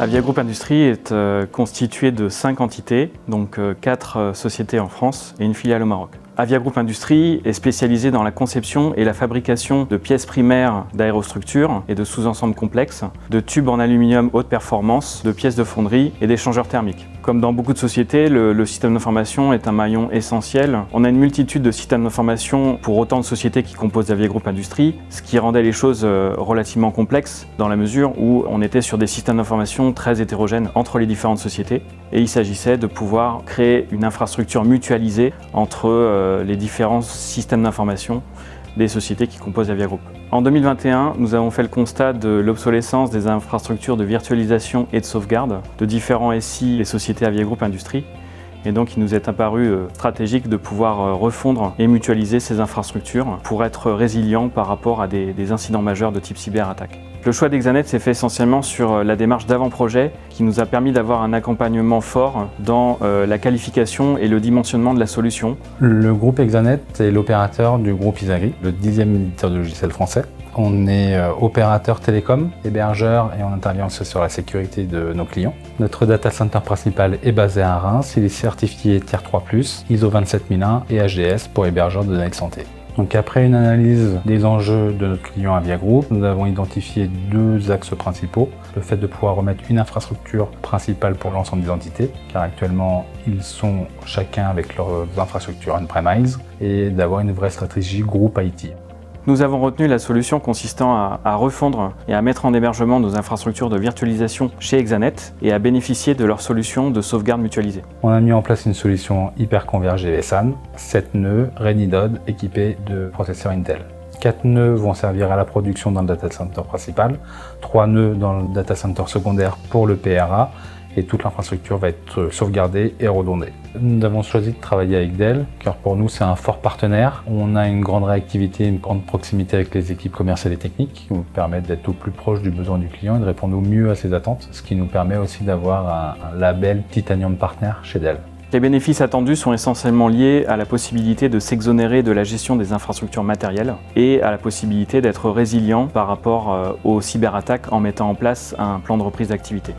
Avia Group Industries est constitué de 5 entités, donc 4 sociétés en France et une filiale au Maroc. Avia Group Industries est spécialisé dans la conception et la fabrication de pièces primaires d'aérostructures et de sous-ensembles complexes, de tubes en aluminium haute performance, de pièces de fonderie et d'échangeurs thermiques. Comme dans beaucoup de sociétés, le système d'information est un maillon essentiel. On a une multitude de systèmes d'information pour autant de sociétés qui composent Avia Group Industries, ce qui rendait les choses relativement complexes dans la mesure où on était sur des systèmes d'information très hétérogènes entre les différentes sociétés. Et il s'agissait de pouvoir créer une infrastructure mutualisée entre les différents systèmes d'information des sociétés qui composent Avia Group. En 2021, nous avons fait le constat de l'obsolescence des infrastructures de virtualisation et de sauvegarde de différents SI des sociétés Avia Group Industries. Et donc il nous est apparu stratégique de pouvoir refondre et mutualiser ces infrastructures pour être résilient par rapport à des incidents majeurs de type cyberattaque. Le choix d'Exanet s'est fait essentiellement sur la démarche d'avant-projet qui nous a permis d'avoir un accompagnement fort dans la qualification et le dimensionnement de la solution. Le groupe Exanet est l'opérateur du groupe Isagri, le 10e éditeur de logiciels français. On est opérateur télécom, hébergeur et on intervient aussi sur la sécurité de nos clients. Notre data center principal est basé à Reims, il est certifié Tier 3+, ISO 27001 et HDS pour hébergeur de données de santé. Donc après une analyse des enjeux de notre client Avia Group, nous avons identifié 2 axes principaux. Le fait de pouvoir remettre une infrastructure principale pour l'ensemble des entités, car actuellement ils sont chacun avec leurs infrastructures on-premise, et d'avoir une vraie stratégie groupe IT. Nous avons retenu la solution consistant à refondre et à mettre en hébergement nos infrastructures de virtualisation chez Exanet et à bénéficier de leur solution de sauvegarde mutualisée. On a mis en place une solution hyper convergée vSAN, 7 nœuds, Renidod, équipés de processeurs Intel. 4 nœuds vont servir à la production dans le data center principal, 3 nœuds dans le data center secondaire pour le PRA, et toute l'infrastructure va être sauvegardée et redondée. Nous avons choisi de travailler avec Dell, car pour nous c'est un fort partenaire. On a une grande réactivité, une grande proximité avec les équipes commerciales et techniques, qui nous permettent d'être au plus proche du besoin du client et de répondre au mieux à ses attentes, ce qui nous permet aussi d'avoir un label Titanium Partner chez Dell. Les bénéfices attendus sont essentiellement liés à la possibilité de s'exonérer de la gestion des infrastructures matérielles et à la possibilité d'être résilient par rapport aux cyberattaques en mettant en place un plan de reprise d'activité.